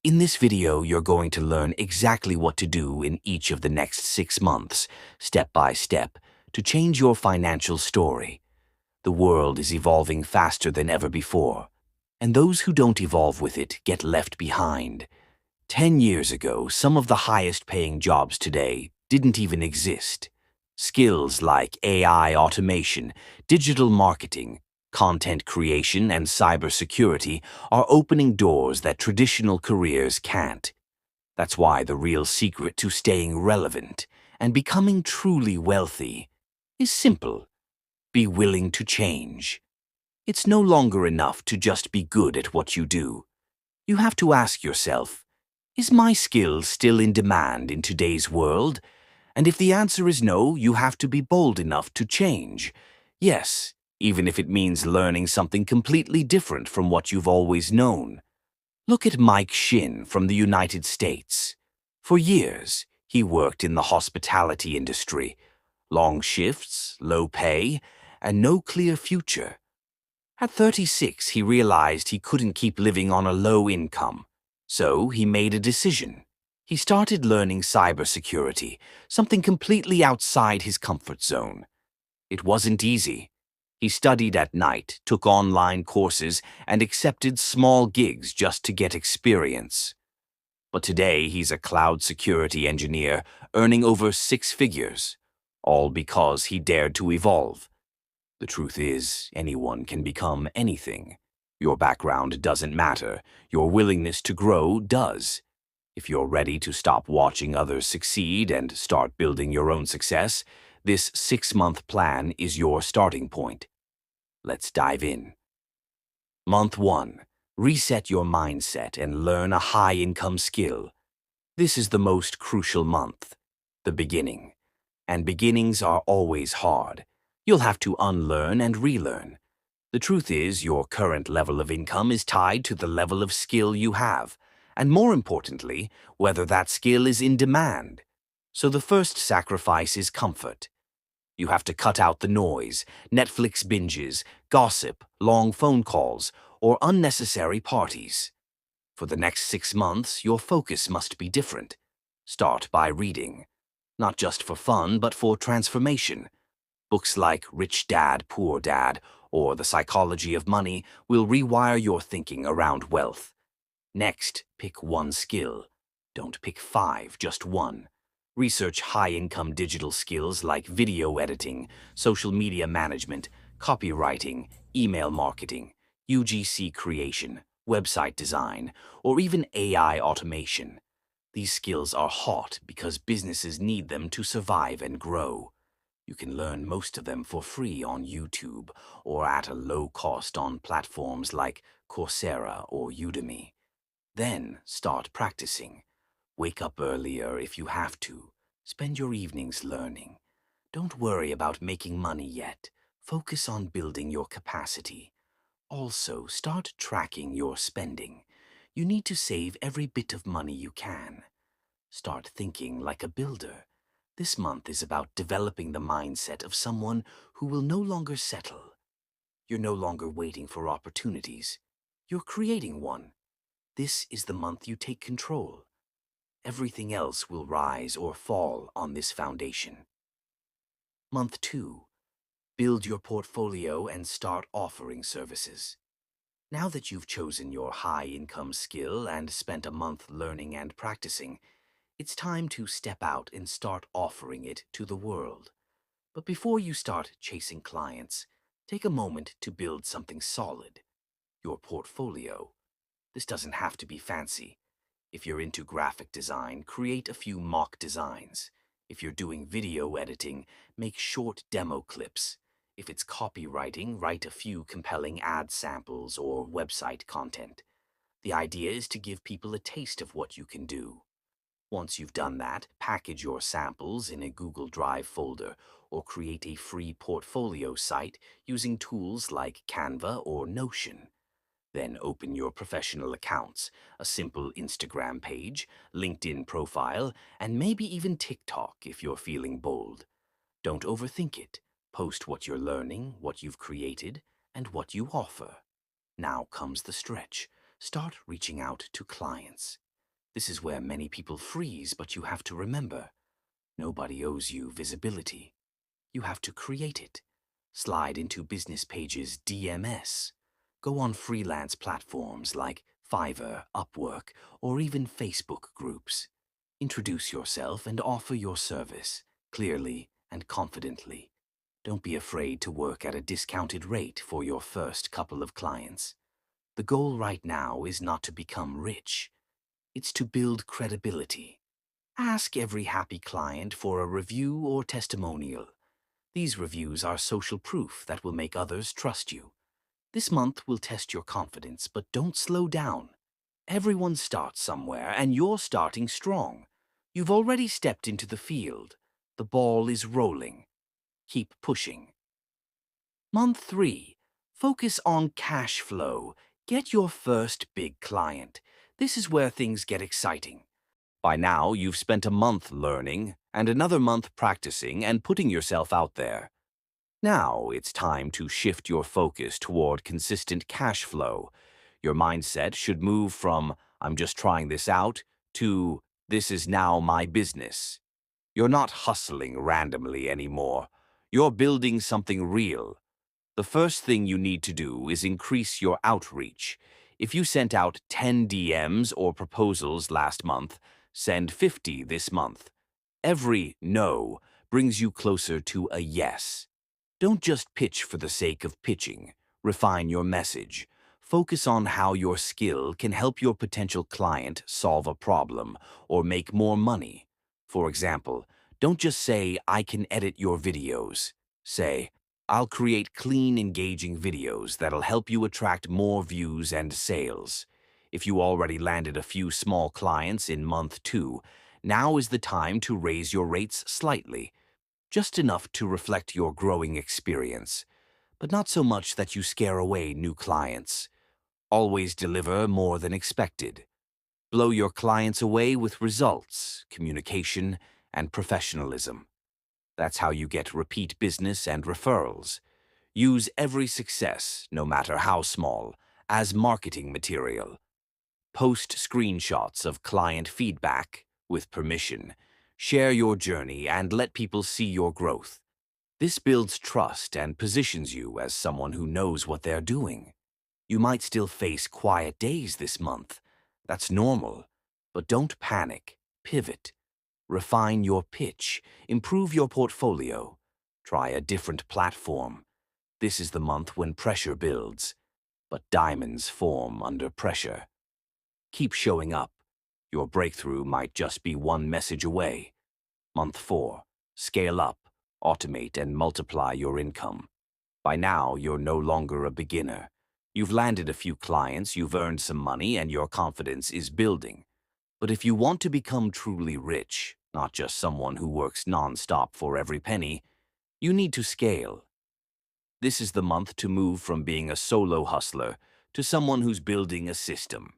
In this video, you're going to learn exactly what to do in each of the next 6 months, step by step, to change your financial story. The world is evolving faster than ever before, and those who don't evolve with it get left behind. 10 years ago, some of the highest-paying jobs today didn't even exist. Skills like AI automation, digital marketing, content creation, and cybersecurity are opening doors that traditional careers can't. That's why the real secret to staying relevant and becoming truly wealthy is simple. Be willing to change. It's no longer enough to just be good at what you do. You have to ask yourself, is my skill still in demand in today's world? And if the answer is no, you have to be bold enough to change. Yes, even if it means learning something completely different from what you've always known. Look at Mike Shinn from the United States. For years, he worked in the hospitality industry. Long shifts, low pay, and no clear future. At 36, he realized he couldn't keep living on a low income. So he made a decision. He started learning cybersecurity, something completely outside his comfort zone. It wasn't easy. He studied at night, took online courses, and accepted small gigs just to get experience. But today he's a cloud security engineer, earning over 6 figures, all because he dared to evolve. The truth is, anyone can become anything. Your background doesn't matter. Your willingness to grow does. If you're ready to stop watching others succeed and start building your own success, this 6-month plan is your starting point. Let's dive in. Month 1. Reset your mindset and learn a high-income skill. This is the most crucial month, the beginning. And beginnings are always hard. You'll have to unlearn and relearn. The truth is, your current level of income is tied to the level of skill you have, and more importantly, whether that skill is in demand. So the first sacrifice is comfort. You have to cut out the noise, Netflix binges, gossip, long phone calls, or unnecessary parties. For the next 6 months, your focus must be different. Start by reading. Not just for fun, but for transformation. Books like Rich Dad, Poor Dad, or The Psychology of Money will rewire your thinking around wealth. Next, pick one skill. Don't pick 5, just one. Research high-income digital skills like video editing, social media management, copywriting, email marketing, UGC creation, website design, or even AI automation. These skills are hot because businesses need them to survive and grow. You can learn most of them for free on YouTube or at a low cost on platforms like Coursera or Udemy. Then start practicing. Wake up earlier if you have to. Spend your evenings learning. Don't worry about making money yet. Focus on building your capacity. Also, start tracking your spending. You need to save every bit of money you can. Start thinking like a builder. This month is about developing the mindset of someone who will no longer settle. You're no longer waiting for opportunities. You're creating one. This is the month you take control. Everything else will rise or fall on this foundation. Month 2. Build your portfolio and start offering services. Now that you've chosen your high-income skill and spent a month learning and practicing, it's time to step out and start offering it to the world. But before you start chasing clients, take a moment to build something solid. Your portfolio. This doesn't have to be fancy. If you're into graphic design, create a few mock designs. If you're doing video editing, make short demo clips. If it's copywriting, write a few compelling ad samples or website content. The idea is to give people a taste of what you can do. Once you've done that, package your samples in a Google Drive folder or create a free portfolio site using tools like Canva or Notion. Then open your professional accounts, a simple Instagram page, LinkedIn profile, and maybe even TikTok if you're feeling bold. Don't overthink it. Post what you're learning, what you've created, and what you offer. Now comes the stretch. Start reaching out to clients. This is where many people freeze, but you have to remember, nobody owes you visibility. You have to create it. Slide into business pages DMS. Go on freelance platforms like Fiverr, Upwork, or even Facebook groups. Introduce yourself and offer your service clearly and confidently. Don't be afraid to work at a discounted rate for your first couple of clients. The goal right now is not to become rich. It's to build credibility. Ask every happy client for a review or testimonial. These reviews are social proof that will make others trust you. This month will test your confidence, but don't slow down. Everyone starts somewhere, and you're starting strong. You've already stepped into the field. The ball is rolling. Keep pushing. Month 3. Focus on cash flow. Get your first big client. This is where things get exciting. By now, you've spent a month learning and another month practicing and putting yourself out there. Now it's time to shift your focus toward consistent cash flow. Your mindset should move from, I'm just trying this out, to, this is now my business. You're not hustling randomly anymore. You're building something real. The first thing you need to do is increase your outreach. If you sent out 10 DMs or proposals last month, send 50 this month. Every no brings you closer to a yes. Don't just pitch for the sake of pitching. Refine your message. Focus on how your skill can help your potential client solve a problem or make more money. For example, don't just say, I can edit your videos. Say, I'll create clean, engaging videos that'll help you attract more views and sales. If you already landed a few small clients in month 2, now is the time to raise your rates slightly. Just enough to reflect your growing experience, but not so much that you scare away new clients. Always deliver more than expected. Blow your clients away with results, communication, and professionalism. That's how you get repeat business and referrals. Use every success, no matter how small, as marketing material. Post screenshots of client feedback with permission. Share your journey and let people see your growth. This builds trust and positions you as someone who knows what they're doing. You might still face quiet days this month. That's normal. But don't panic. Pivot. Refine your pitch. Improve your portfolio. Try a different platform. This is the month when pressure builds. But diamonds form under pressure. Keep showing up. Your breakthrough might just be one message away. Month 4. Scale up, automate, and multiply your income. By now, you're no longer a beginner. You've landed a few clients, you've earned some money, and your confidence is building. But if you want to become truly rich, not just someone who works non-stop for every penny, you need to scale. This is the month to move from being a solo hustler to someone who's building a system.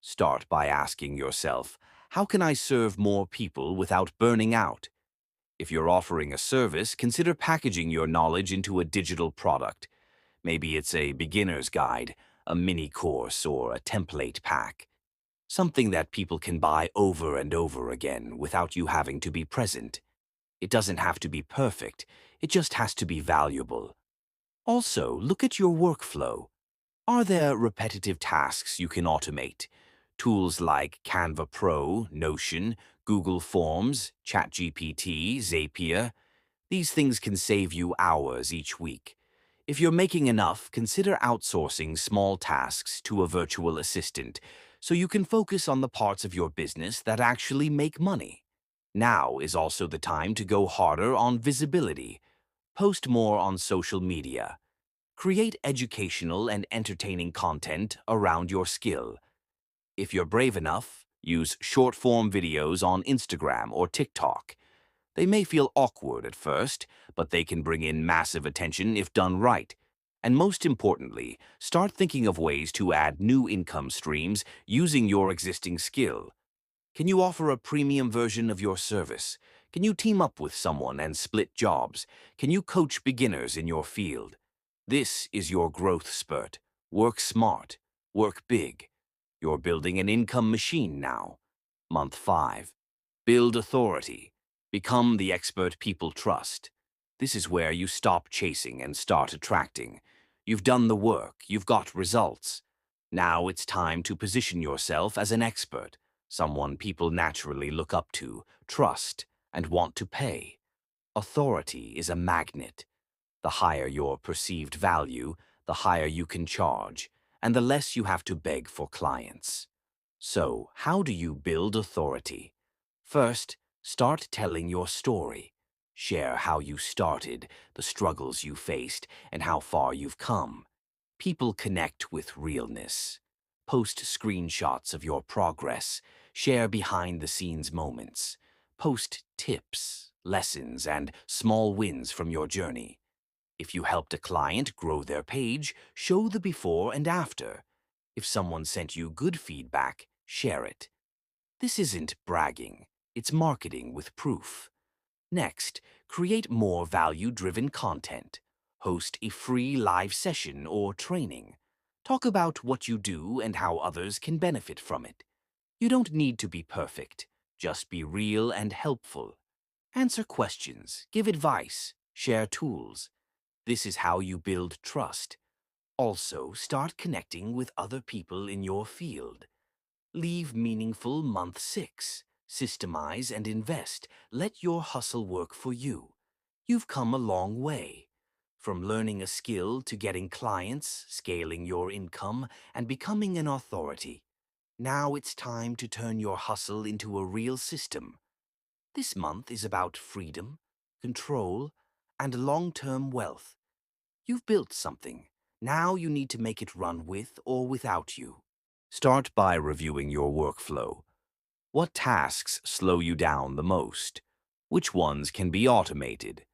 Start by asking yourself, how can I serve more people without burning out? If you're offering a service, consider packaging your knowledge into a digital product. Maybe it's a beginner's guide, a mini course, or a template pack. Something that people can buy over and over again without you having to be present. It doesn't have to be perfect, it just has to be valuable. Also, look at your workflow. Are there repetitive tasks you can automate? Tools like Canva Pro, Notion, Google Forms, ChatGPT, Zapier. These things can save you hours each week. If you're making enough, consider outsourcing small tasks to a virtual assistant so you can focus on the parts of your business that actually make money. Now is also the time to go harder on visibility. Post more on social media. Create educational and entertaining content around your skill. If you're brave enough, use short-form videos on Instagram or TikTok. They may feel awkward at first, but they can bring in massive attention if done right. And most importantly, start thinking of ways to add new income streams using your existing skill. Can you offer a premium version of your service? Can you team up with someone and split jobs? Can you coach beginners in your field? This is your growth spurt. Work smart. Work big. You're building an income machine now. Month 5. Build authority. Become the expert people trust. This is where you stop chasing and start attracting. You've done the work, you've got results. Now it's time to position yourself as an expert, someone people naturally look up to, trust, and want to pay. Authority is a magnet. The higher your perceived value, the higher you can charge, and the less you have to beg for clients. So, how do you build authority? First, start telling your story. Share how you started, the struggles you faced, and how far you've come. People connect with realness. Post screenshots of your progress. Share behind-the-scenes moments. Post tips, lessons, and small wins from your journey. If you helped a client grow their page, show the before and after. If someone sent you good feedback, share it. This isn't bragging, it's marketing with proof. Next, create more value-driven content. Host a free live session or training. Talk about what you do and how others can benefit from it. You don't need to be perfect, just be real and helpful. Answer questions, give advice, share tools. This is how you build trust. Also, start connecting with other people in your field. Leave meaningful month 6. Systemize and invest. Let your hustle work for you. You've come a long way. From learning a skill to getting clients, scaling your income, and becoming an authority. Now it's time to turn your hustle into a real system. This month is about freedom, control, and long-term wealth. You've built something. Now you need to make it run with or without you. Start by reviewing your workflow. What tasks slow you down the most? Which ones can be automated?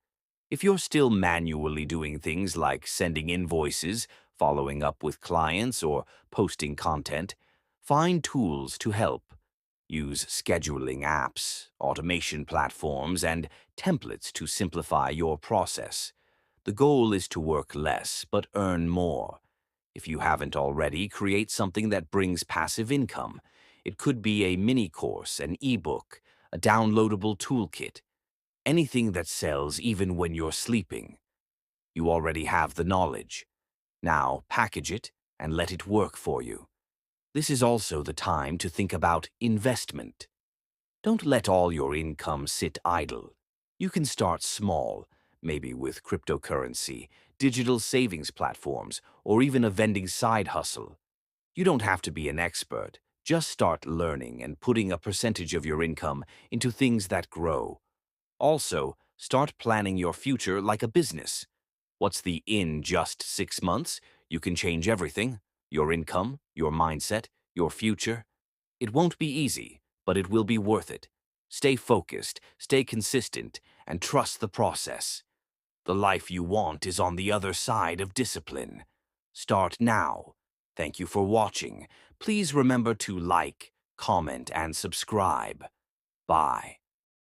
If you're still manually doing things like sending invoices, following up with clients, or posting content, find tools to help. Use scheduling apps, automation platforms, and templates to simplify your process. The goal is to work less but earn more. If you haven't already, create something that brings passive income. It could be a mini course, an ebook, a downloadable toolkit, anything that sells even when you're sleeping. You already have the knowledge. Now package it and let it work for you. This is also the time to think about investment. Don't let all your income sit idle. You can start small, maybe with cryptocurrency, digital savings platforms, or even a vending side hustle. You don't have to be an expert. Just start learning and putting a percentage of your income into things that grow. Also, start planning your future like a business. What's the in just 6 months? You can change everything. Your income, your mindset, your future. It won't be easy, but it will be worth it. Stay focused, stay consistent, and trust the process. The life you want is on the other side of discipline. Start now. Thank you for watching. Please remember to like, comment, and subscribe. Bye.